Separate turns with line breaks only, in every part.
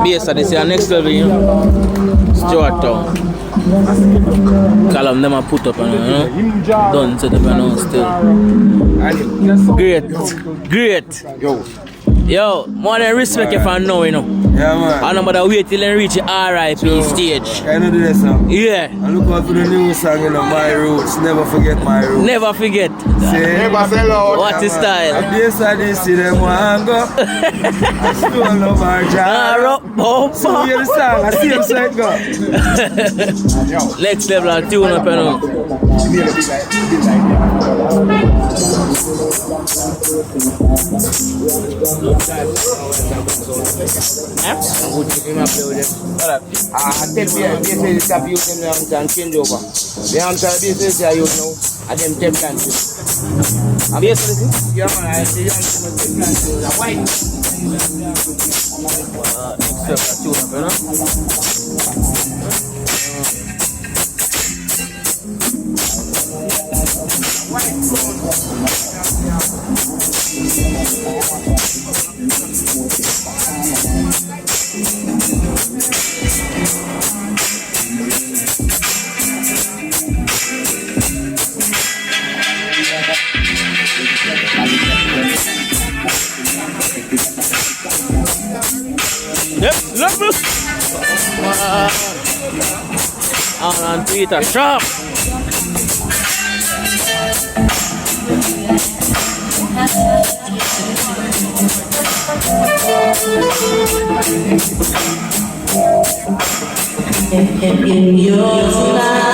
Base of this year, next level, you know. Stewart Town. Column them a put up, you know. Done set up, you know, still. Great. Yo, more than respect you for now, you know.
Yeah, man.
I know about wait till they reach the RIP stage.
I know this song.
Yeah.
I look out for the new song, you know, My Roots. Never forget my roots.
Never forget.
Never sell out.
What is style?
I'm based on this, see them want go. I still love our job. So hear the song, I see them say go.
Next level of tune up, you know.
I tell me, this is stop using them and change over. The answer this is I use now, and them 10 plants. I'm here for this? Yeah, man, I see them 10 plants. White.
Next level of tune up, you know. Yep, look, look. On Twitter, sharp.
In your life.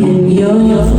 In your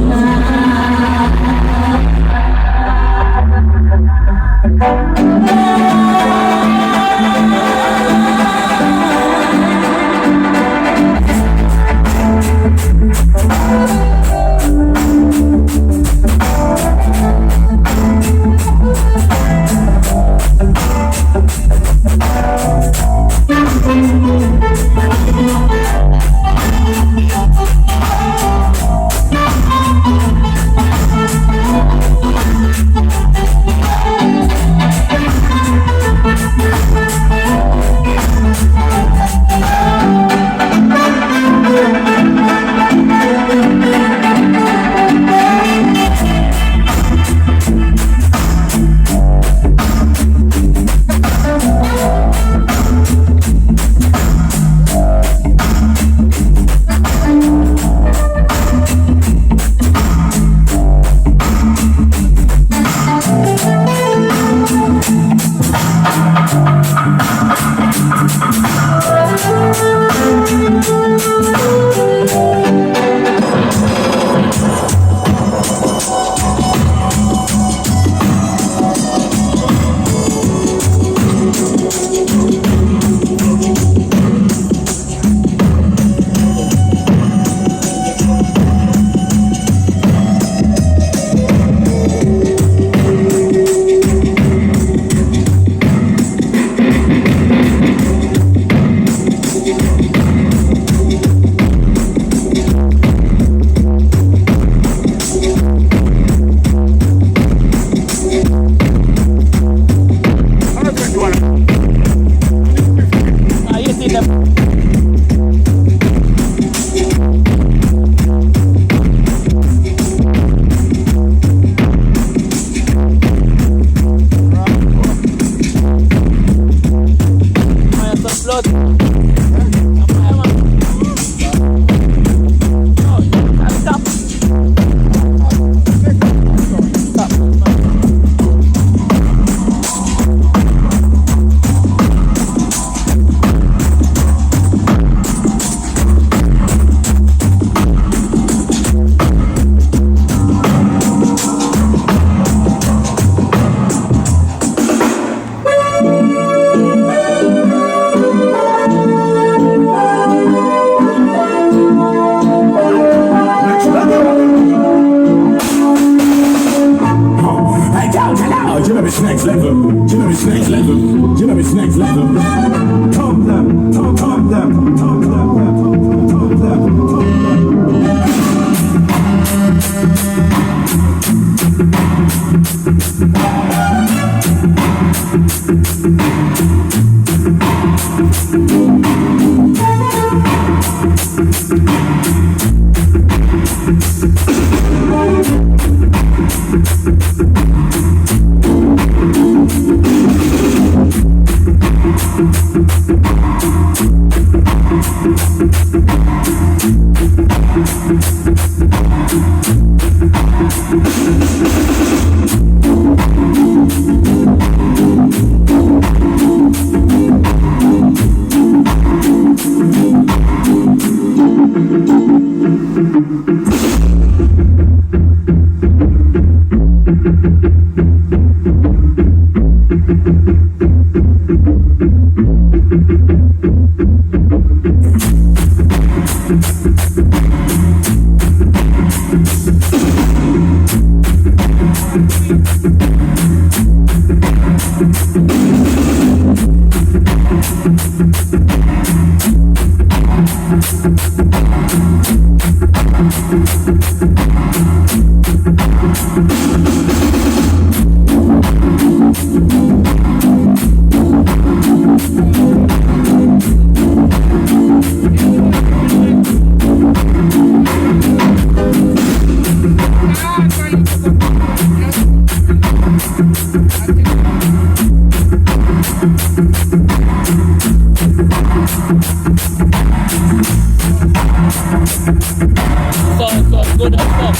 So good. up.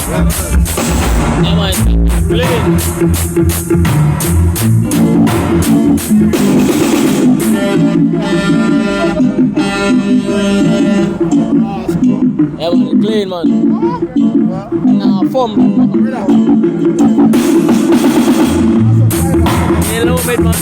Yeah, man. Clean. Yeah, man. Clean, man. Nah, fun. Yeah, little bit, man.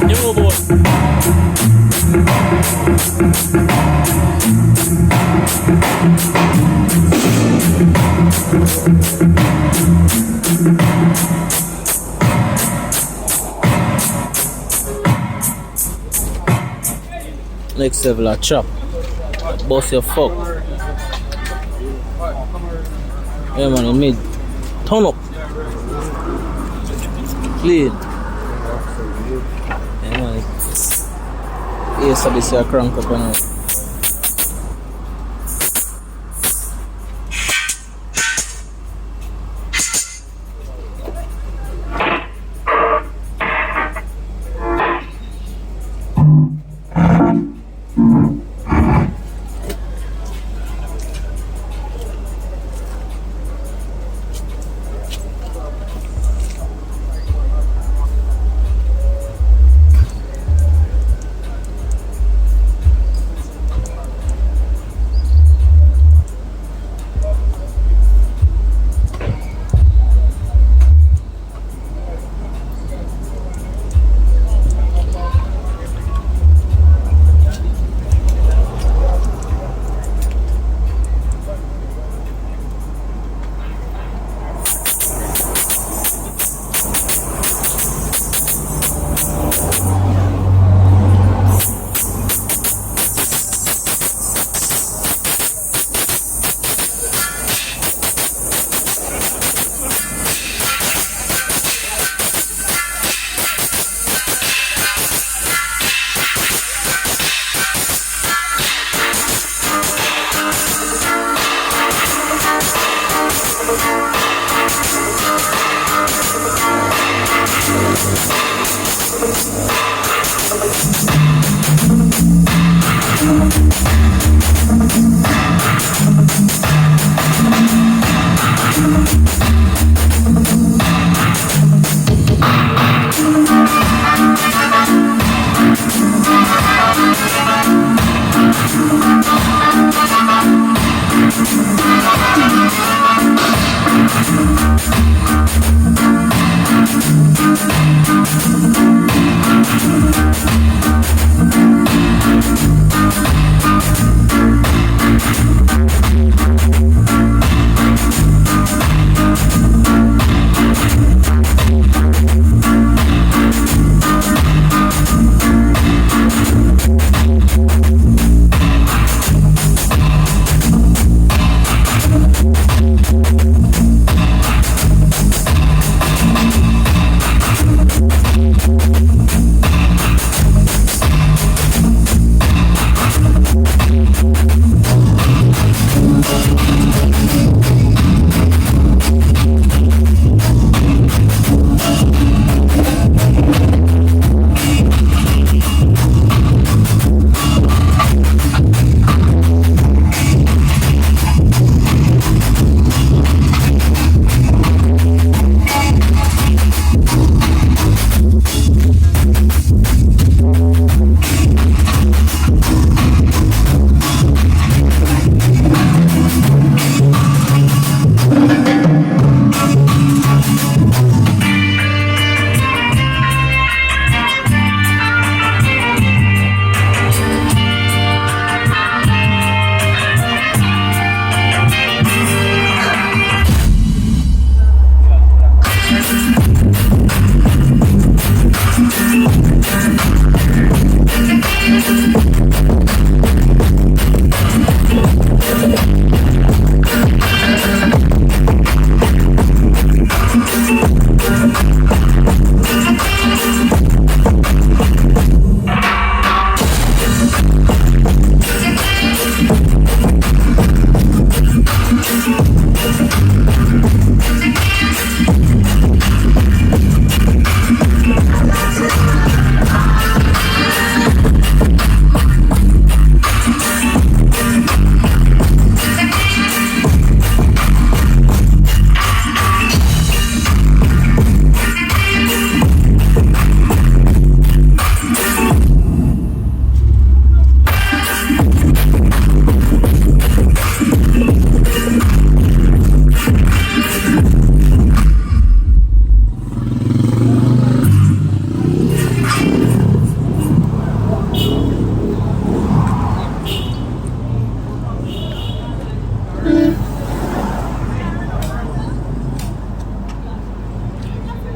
Yo, boy. Next level of chop. Boss your fuck. Yeah, man, in mid. Turn up. Clean. Yeah, man. Yes, I see a crank up and out.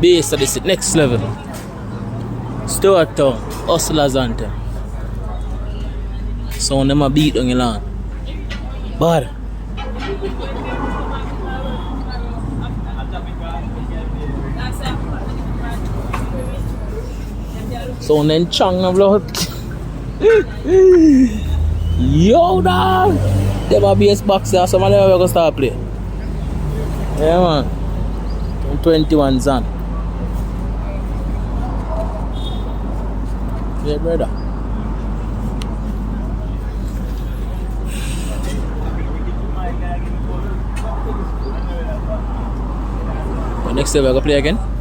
Bass of this next level. Stewart Town, hustlaz anthem. Sound them a beat on your land. Bad. Sound them chang na blood. Yo dog. Them a bass box there, so man never gonna start play. Yeah man. 21 Zan. Yeah brother. Next day we're gonna play again.